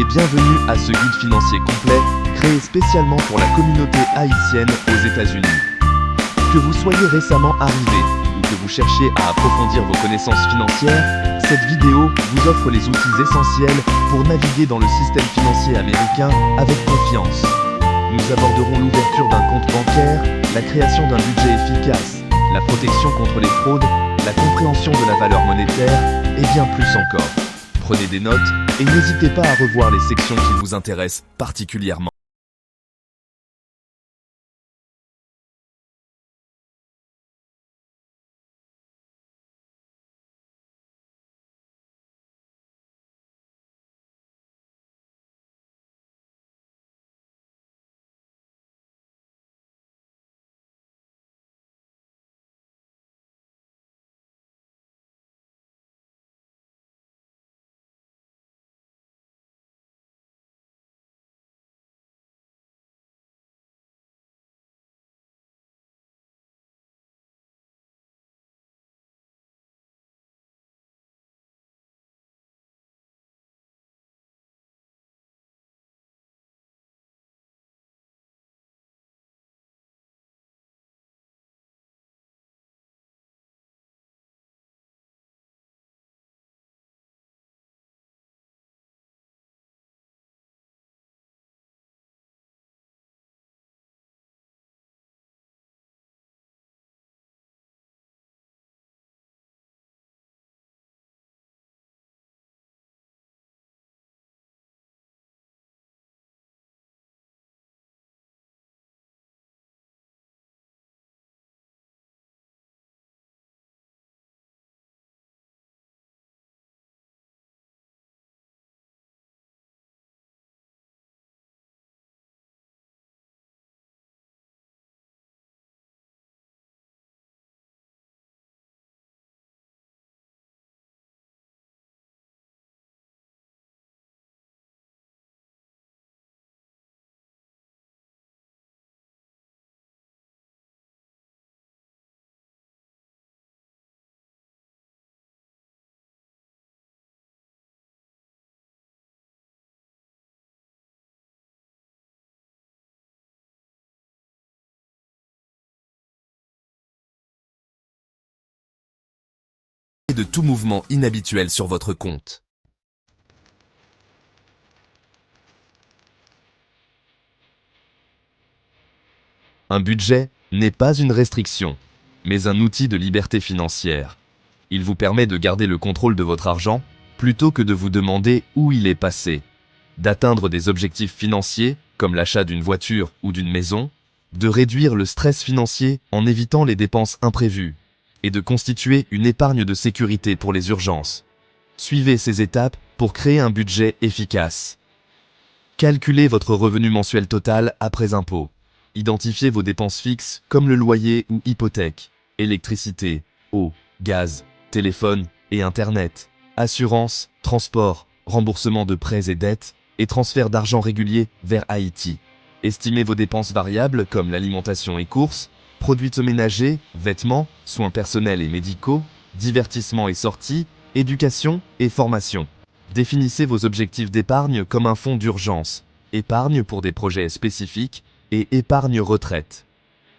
et bienvenue à ce guide financier complet, créé spécialement pour la communauté haïtienne aux États-Unis. Que vous soyez récemment arrivé ou que vous cherchiez à approfondir vos connaissances financières, cette vidéo vous offre les outils essentiels pour naviguer dans le système financier américain avec confiance. Nous aborderons l'ouverture d'un compte bancaire, la création d'un budget efficace, la protection contre les fraudes, la compréhension de la valeur monétaire et bien plus encore. Prenez des notes et n'hésitez pas à revoir les sections qui vous intéressent particulièrement. De tout mouvement inhabituel sur votre compte. Un budget n'est pas une restriction, mais un outil de liberté financière. Il vous permet de garder le contrôle de votre argent plutôt que de vous demander où il est passé, d'atteindre des objectifs financiers comme l'achat d'une voiture ou d'une maison, de réduire le stress financier en évitant les dépenses imprévues, et de constituer une épargne de sécurité pour les urgences. Suivez ces étapes pour créer un budget efficace. Calculez votre revenu mensuel total après impôt. Identifiez vos dépenses fixes comme le loyer ou hypothèque, électricité, eau, gaz, téléphone et internet, assurance, transport, remboursement de prêts et dettes et transfert d'argent régulier vers Haïti. Estimez vos dépenses variables comme l'alimentation et courses, produits ménagers, vêtements, soins personnels et médicaux, divertissement et sorties, éducation et formation. Définissez vos objectifs d'épargne comme un fonds d'urgence, épargne pour des projets spécifiques et épargne retraite.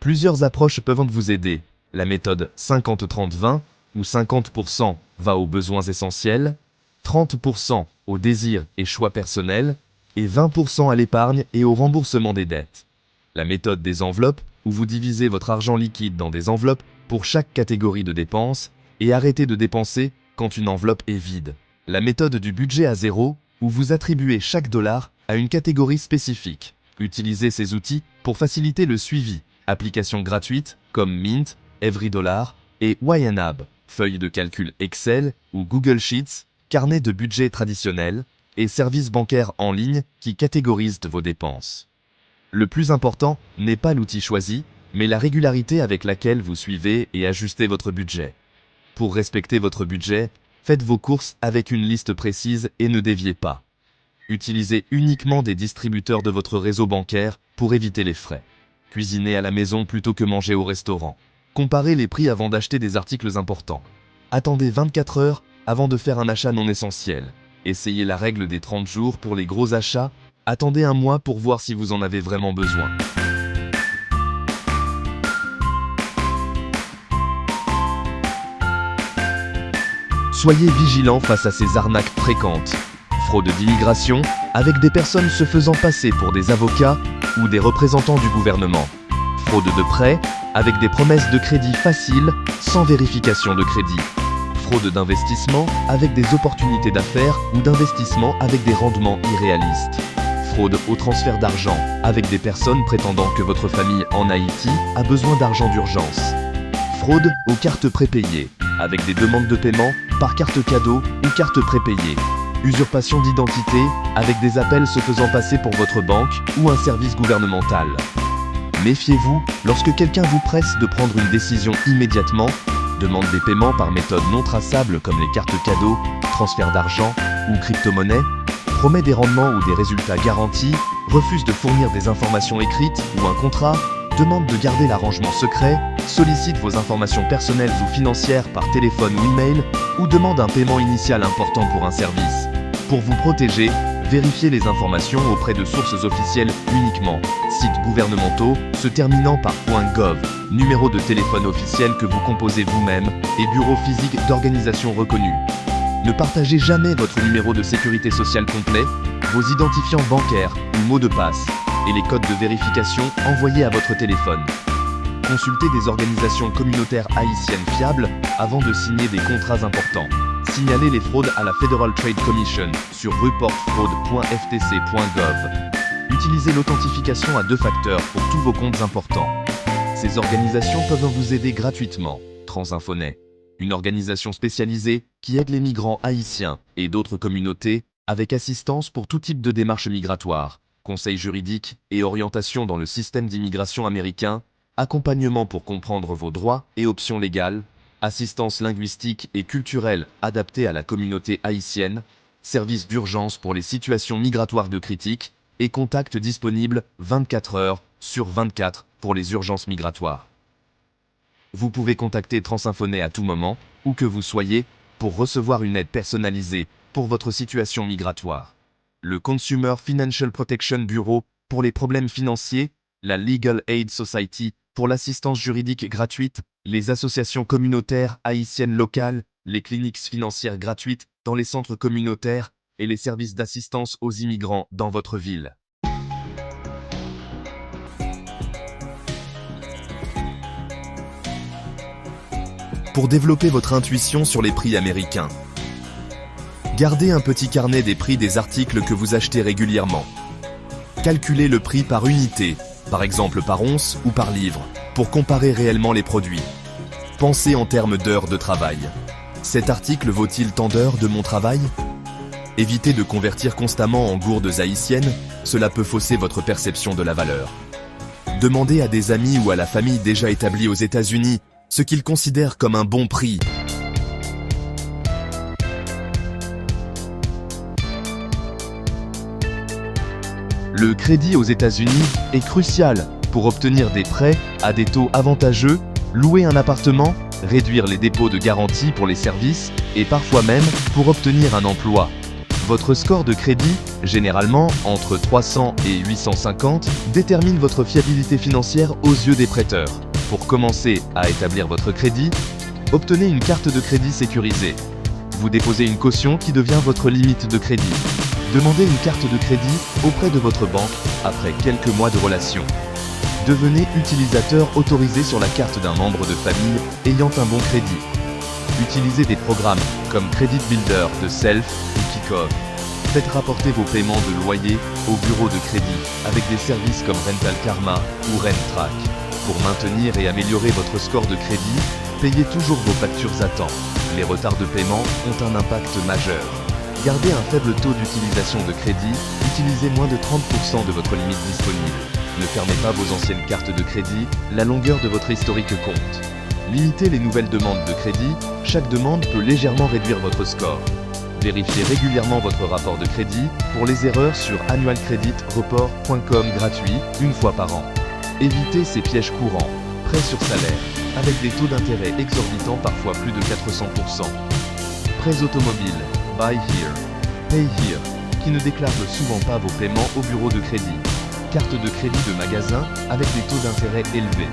Plusieurs approches peuvent vous aider. La méthode 50-30-20 où 50% va aux besoins essentiels, 30% aux désirs et choix personnels et 20% à l'épargne et au remboursement des dettes. La méthode des enveloppes où vous divisez votre argent liquide dans des enveloppes pour chaque catégorie de dépenses et arrêtez de dépenser quand une enveloppe est vide. La méthode du budget à zéro où vous attribuez chaque dollar à une catégorie spécifique. Utilisez ces outils pour faciliter le suivi. Applications gratuites comme Mint, EveryDollar et YNAB, feuilles de calcul Excel ou Google Sheets, carnet de budget traditionnel et services bancaires en ligne qui catégorisent vos dépenses. Le plus important n'est pas l'outil choisi, mais la régularité avec laquelle vous suivez et ajustez votre budget. Pour respecter votre budget, faites vos courses avec une liste précise et ne déviez pas. Utilisez uniquement des distributeurs de votre réseau bancaire pour éviter les frais. Cuisinez à la maison plutôt que manger au restaurant. Comparez les prix avant d'acheter des articles importants. Attendez 24 heures avant de faire un achat non essentiel. Essayez la règle des 30 jours pour les gros achats. Attendez un mois pour voir si vous en avez vraiment besoin. Soyez vigilant face à ces arnaques fréquentes. Fraude d'immigration, avec des personnes se faisant passer pour des avocats ou des représentants du gouvernement. Fraude de prêt, avec des promesses de crédit faciles, sans vérification de crédit. Fraude d'investissement, avec des opportunités d'affaires ou d'investissement avec des rendements irréalistes. Fraude au transfert d'argent, avec des personnes prétendant que votre famille en Haïti a besoin d'argent d'urgence. Fraude aux cartes prépayées, avec des demandes de paiement par carte cadeau ou carte prépayée. Usurpation d'identité, avec des appels se faisant passer pour votre banque ou un service gouvernemental. Méfiez-vous lorsque quelqu'un vous presse de prendre une décision immédiatement, demande des paiements par méthode non traçable comme les cartes cadeaux, transfert d'argent ou crypto-monnaie, promet des rendements ou des résultats garantis, refuse de fournir des informations écrites ou un contrat, demande de garder l'arrangement secret, sollicite vos informations personnelles ou financières par téléphone ou email, ou demande un paiement initial important pour un service. Pour vous protéger, vérifiez les informations auprès de sources officielles uniquement, sites gouvernementaux se terminant par .gov, numéro de téléphone officiel que vous composez vous-même et bureau physique d'organisation reconnue. Ne partagez jamais votre numéro de sécurité sociale complet, vos identifiants bancaires ou mots de passe, et les codes de vérification envoyés à votre téléphone. Consultez des organisations communautaires haïtiennes fiables avant de signer des contrats importants. Signalez les fraudes à la Federal Trade Commission sur reportfraud.ftc.gov. Utilisez l'authentification à 2 facteurs pour tous vos comptes importants. Ces organisations peuvent vous aider gratuitement. Transinfonet, une organisation spécialisée qui aide les migrants haïtiens et d'autres communautés avec assistance pour tout type de démarches migratoires, conseils juridiques et orientation dans le système d'immigration américain, accompagnement pour comprendre vos droits et options légales, assistance linguistique et culturelle adaptée à la communauté haïtienne, service d'urgence pour les situations migratoires de critique et contact disponible 24 heures sur 24 pour les urgences migratoires. Vous pouvez contacter Transinfonet à tout moment, où que vous soyez, pour recevoir une aide personnalisée pour votre situation migratoire. Le Consumer Financial Protection Bureau pour les problèmes financiers, la Legal Aid Society pour l'assistance juridique gratuite, les associations communautaires haïtiennes locales, les cliniques financières gratuites dans les centres communautaires et les services d'assistance aux immigrants dans votre ville. Pour développer votre intuition sur les prix américains, gardez un petit carnet des prix des articles que vous achetez régulièrement. Calculez le prix par unité, par exemple par once ou par livre, pour comparer réellement les produits. Pensez en termes d'heures de travail. Cet article vaut-il tant d'heures de mon travail? Évitez de convertir constamment en gourdes haïtiennes, cela peut fausser votre perception de la valeur. Demandez à des amis ou à la famille déjà établie aux États-Unis ce qu'ils considèrent comme un bon prix. Le crédit aux États-Unis est crucial pour obtenir des prêts à des taux avantageux, louer un appartement, réduire les dépôts de garantie pour les services et parfois même pour obtenir un emploi. Votre score de crédit, généralement entre 300 et 850, détermine votre fiabilité financière aux yeux des prêteurs. Pour commencer à établir votre crédit, obtenez une carte de crédit sécurisée. Vous déposez une caution qui devient votre limite de crédit. Demandez une carte de crédit auprès de votre banque après quelques mois de relation. Devenez utilisateur autorisé sur la carte d'un membre de famille ayant un bon crédit. Utilisez des programmes comme Credit Builder de Self ou Kickoff. Faites rapporter vos paiements de loyer au bureau de crédit avec des services comme Rental Karma ou RentTrack. Pour maintenir et améliorer votre score de crédit, payez toujours vos factures à temps. Les retards de paiement ont un impact majeur. Gardez un faible taux d'utilisation de crédit, utilisez moins de 30% de votre limite disponible. Ne fermez pas vos anciennes cartes de crédit, la longueur de votre historique compte. Limitez les nouvelles demandes de crédit, chaque demande peut légèrement réduire votre score. Vérifiez régulièrement votre rapport de crédit pour les erreurs sur annualcreditreport.com gratuit, une fois par an. Évitez ces pièges courants, prêts sur salaire, avec des taux d'intérêt exorbitants parfois plus de 400%. Prêts automobiles, Buy Here. Pay Here, qui ne déclare souvent pas vos paiements au bureau de crédit. Carte de crédit de magasin avec des taux d'intérêt élevés.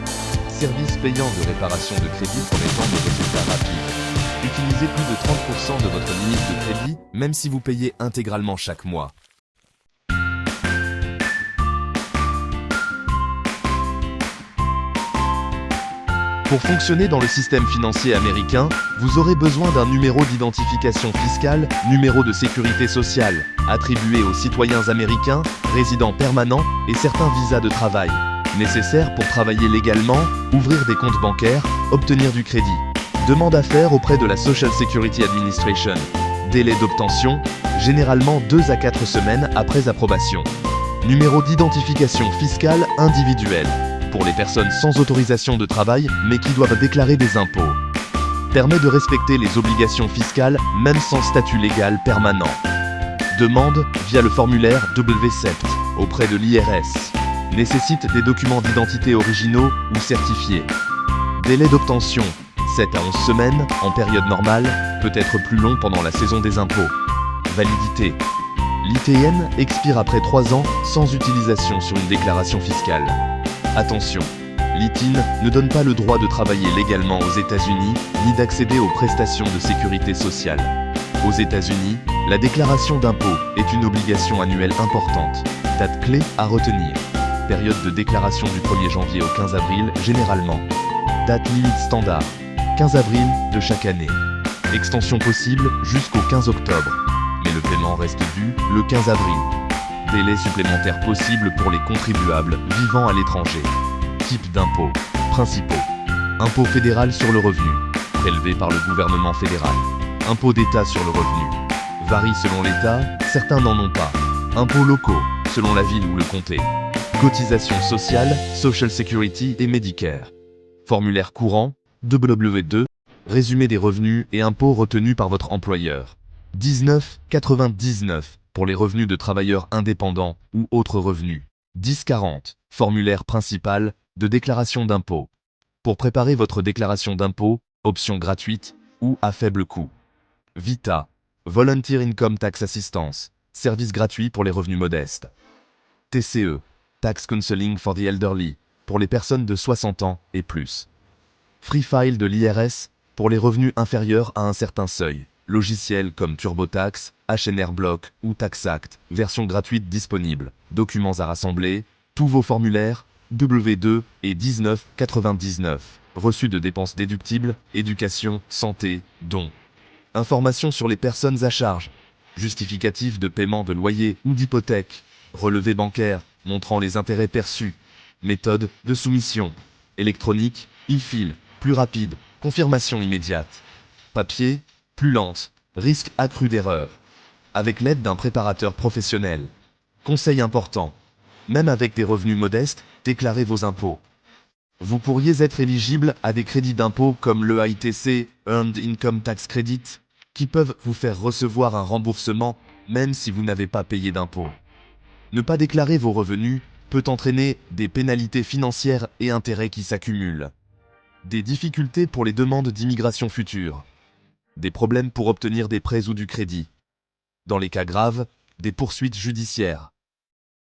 Service payant de réparation de crédit promettant des résultats rapides. Utilisez plus de 30% de votre limite de crédit, même si vous payez intégralement chaque mois. Pour fonctionner dans le système financier américain, vous aurez besoin d'un numéro d'identification fiscale, numéro de sécurité sociale, attribué aux citoyens américains, résidents permanents et certains visas de travail, nécessaires pour travailler légalement, ouvrir des comptes bancaires, obtenir du crédit. Demande à faire auprès de la Social Security Administration. Délai d'obtention, généralement 2 à 4 semaines après approbation. Numéro d'identification fiscale individuel. Pour les personnes sans autorisation de travail, mais qui doivent déclarer des impôts. Permet de respecter les obligations fiscales, même sans statut légal permanent. Demande via le formulaire W7 auprès de l'IRS. Nécessite des documents d'identité originaux ou certifiés. Délai d'obtention, 7 à 11 semaines, en période normale, peut être plus long pendant la saison des impôts. Validité. L'ITN expire après 3 ans sans utilisation sur une déclaration fiscale. Attention, l'ITIN ne donne pas le droit de travailler légalement aux États-Unis, ni d'accéder aux prestations de sécurité sociale. Aux États-Unis, la déclaration d'impôt est une obligation annuelle importante. Date clé à retenir. Période de déclaration du 1er janvier au 15 avril, généralement. Date limite standard. 15 avril de chaque année. Extension possible jusqu'au 15 octobre. Mais le paiement reste dû le 15 avril. Délai supplémentaire possible pour les contribuables vivant à l'étranger. Type d'impôts. Principaux. Impôt fédéral sur le revenu, prélevé par le gouvernement fédéral. Impôt d'État sur le revenu. Varie selon l'État, certains n'en ont pas. Impôts locaux, selon la ville ou le comté. Cotisations sociales, Social Security et Medicare. Formulaire courant, W2, résumé des revenus et impôts retenus par votre employeur. 19,99 pour les revenus de travailleurs indépendants ou autres revenus. 10,40 formulaire principal de déclaration d'impôt. Pour préparer votre déclaration d'impôt, option gratuite ou à faible coût. VITA, Volunteer Income Tax Assistance, service gratuit pour les revenus modestes. TCE, Tax Counseling for the Elderly, pour les personnes de 60 ans et plus. Free File de l'IRS, pour les revenus inférieurs à un certain seuil. Logiciels comme TurboTax, HNR Block ou TaxAct, version gratuite disponible. Documents à rassembler, tous vos formulaires, W2 et 19,99. Reçus de dépenses déductibles, éducation, santé, dons. Informations sur les personnes à charge. Justificatif de paiement de loyer ou d'hypothèque. Relevé bancaire, montrant les intérêts perçus. Méthode de soumission. Électronique, e-file, plus rapide, confirmation immédiate. Papier, plus lente, risque accru d'erreur. Avec l'aide d'un préparateur professionnel. Conseil important. Même avec des revenus modestes, déclarez vos impôts. Vous pourriez être éligible à des crédits d'impôt comme le ITC, Earned Income Tax Credit, qui peuvent vous faire recevoir un remboursement même si vous n'avez pas payé d'impôts. Ne pas déclarer vos revenus peut entraîner des pénalités financières et intérêts qui s'accumulent. Des difficultés pour les demandes d'immigration future. Des problèmes pour obtenir des prêts ou du crédit. Dans les cas graves, des poursuites judiciaires.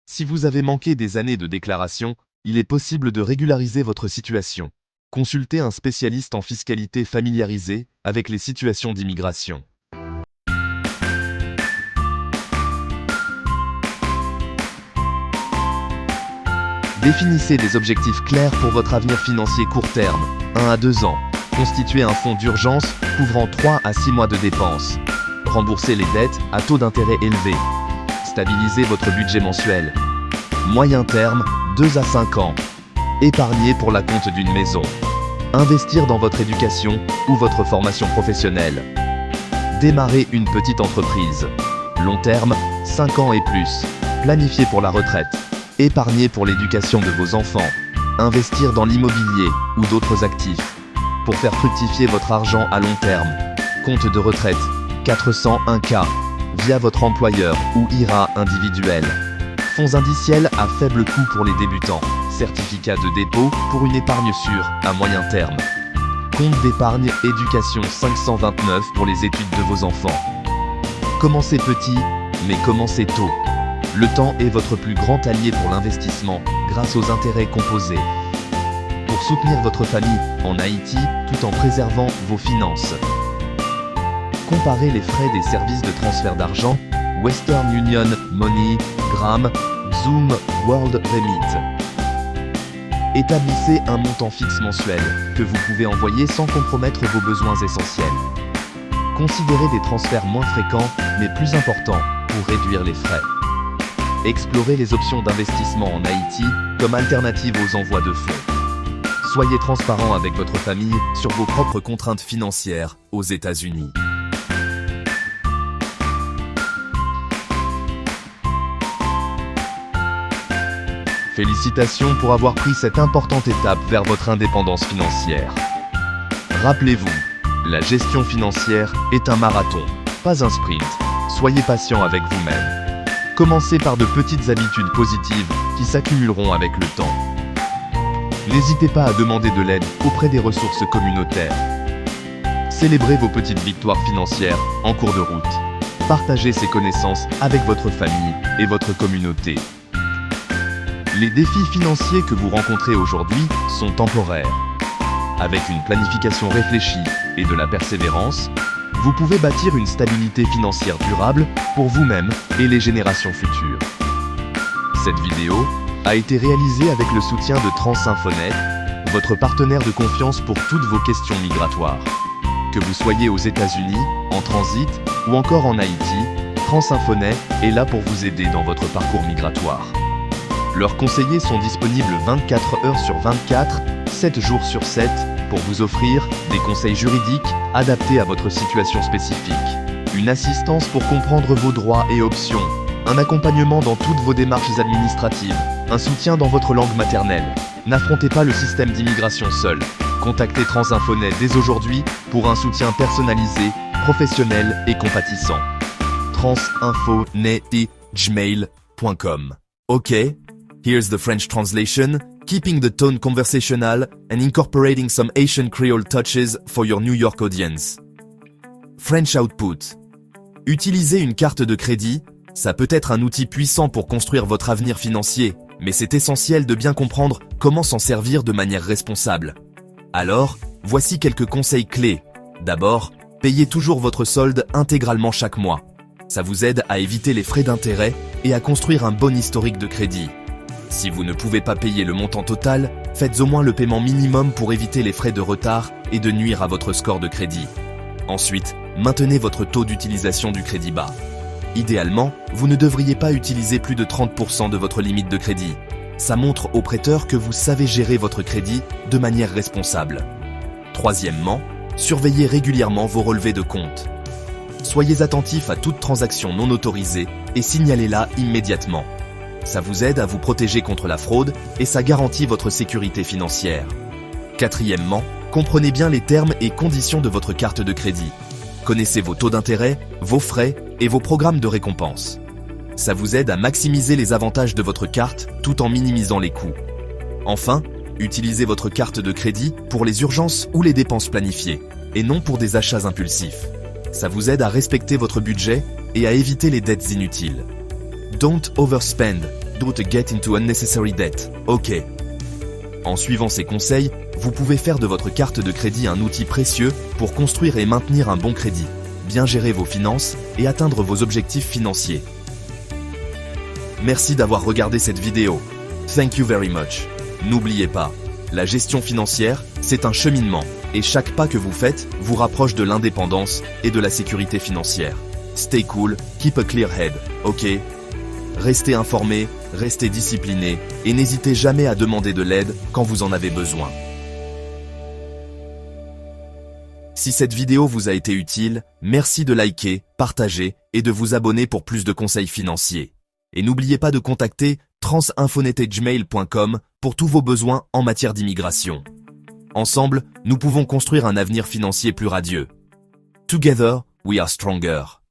Si vous avez manqué des années de déclaration, il est possible de régulariser votre situation. Consultez un spécialiste en fiscalité familiarisé avec les situations d'immigration. Définissez des objectifs clairs pour votre avenir financier court terme, 1 à 2 ans. Constituez un fonds d'urgence couvrant 3 à 6 mois de dépenses. Remboursez les dettes à taux d'intérêt élevé. Stabilisez votre budget mensuel. Moyen terme, 2 à 5 ans. Épargnez pour la compte d'une maison. Investir dans votre éducation ou votre formation professionnelle. Démarrer une petite entreprise. Long terme, 5 ans et plus. Planifier pour la retraite. Épargner pour l'éducation de vos enfants. Investir dans l'immobilier ou d'autres actifs. Pour faire fructifier votre argent à long terme. Compte de retraite, 401K, via votre employeur ou IRA individuel. Fonds indiciels à faible coût pour les débutants. Certificat de dépôt pour une épargne sûre à moyen terme. Compte d'épargne éducation 529 pour les études de vos enfants. Commencez petit Mais commencez tôt. Le temps est votre plus grand allié pour l'investissement, grâce aux intérêts composés. Pour soutenir votre famille en Haïti tout en préservant vos finances. Comparez les frais des services de transfert d'argent, Western Union, MoneyGram, Xoom, World Remit. Établissez un montant fixe mensuel que vous pouvez envoyer sans compromettre vos besoins essentiels. Considérez des transferts moins fréquents mais plus importants pour réduire les frais. Explorez les options d'investissement en Haïti comme alternative aux envois de fonds. Soyez transparent avec votre famille sur vos propres contraintes financières aux États-Unis. Félicitations pour avoir pris cette importante étape vers votre indépendance financière. Rappelez-vous, la gestion financière est un marathon, pas un sprint. Soyez patient avec vous-même. Commencez par de petites habitudes positives qui s'accumuleront avec le temps. N'hésitez pas à demander de l'aide auprès des ressources communautaires. Célébrez vos petites victoires financières en cours de route. Partagez ces connaissances avec votre famille et votre communauté. Les défis financiers que vous rencontrez aujourd'hui sont temporaires. Avec une planification réfléchie et de la persévérance, vous pouvez bâtir une stabilité financière durable pour vous-même et les générations futures. Cette vidéo a été réalisée avec le soutien de TransInfonet, votre partenaire de confiance pour toutes vos questions migratoires. Que vous soyez aux États-Unis, en transit ou encore en Haïti, TransInfonet est là pour vous aider dans votre parcours migratoire. Leurs conseillers sont disponibles 24 heures sur 24, 7 jours sur 7, pour vous offrir des conseils juridiques adaptés à votre situation spécifique, une assistance pour comprendre vos droits et options, un accompagnement dans toutes vos démarches administratives, un soutien dans votre langue maternelle. N'affrontez pas le système d'immigration seul. Contactez TransInfonet dès aujourd'hui pour un soutien personnalisé, professionnel et compatissant. transinfonet@gmail.com. OK? Here's the French translation, keeping the tone conversational and incorporating some Asian Creole touches for your New York audience. French output. Utiliser une carte de crédit, ça peut être un outil puissant pour construire votre avenir financier, mais c'est essentiel de bien comprendre comment s'en servir de manière responsable. Alors, voici quelques conseils clés. D'abord, payez toujours votre solde intégralement chaque mois. Ça vous aide à éviter les frais d'intérêt et à construire un bon historique de crédit. Si vous ne pouvez pas payer le montant total, faites au moins le paiement minimum pour éviter les frais de retard et de nuire à votre score de crédit. Ensuite, maintenez votre taux d'utilisation du crédit bas. Idéalement, vous ne devriez pas utiliser plus de 30% de votre limite de crédit. Ça montre au prêteur que vous savez gérer votre crédit de manière responsable. Troisièmement, surveillez régulièrement vos relevés de compte. Soyez attentif à toute transaction non autorisée et signalez-la immédiatement. Ça vous aide à vous protéger contre la fraude et ça garantit votre sécurité financière. Quatrièmement, comprenez bien les termes et conditions de votre carte de crédit. Connaissez vos taux d'intérêt, vos frais et vos programmes de récompense. Ça vous aide à maximiser les avantages de votre carte tout en minimisant les coûts. Enfin, utilisez votre carte de crédit pour les urgences ou les dépenses planifiées, et non pour des achats impulsifs. Ça vous aide à respecter votre budget et à éviter les dettes inutiles. Don't overspend, don't get into unnecessary debt, OK. En suivant ces conseils, vous pouvez faire de votre carte de crédit un outil précieux pour construire et maintenir un bon crédit, bien gérer vos finances et atteindre vos objectifs financiers. Merci d'avoir regardé cette vidéo. Thank you very much. N'oubliez pas, la gestion financière, c'est un cheminement, et chaque pas que vous faites vous rapproche de l'indépendance et de la sécurité financière. Stay cool, keep a clear head, OK? Restez informés, restez disciplinés, et n'hésitez jamais à demander de l'aide quand vous en avez besoin. Si cette vidéo vous a été utile, merci de liker, partager et de vous abonner pour plus de conseils financiers. Et n'oubliez pas de contacter transinfonet@gmail.com pour tous vos besoins en matière d'immigration. Ensemble, nous pouvons construire un avenir financier plus radieux. Together, we are stronger.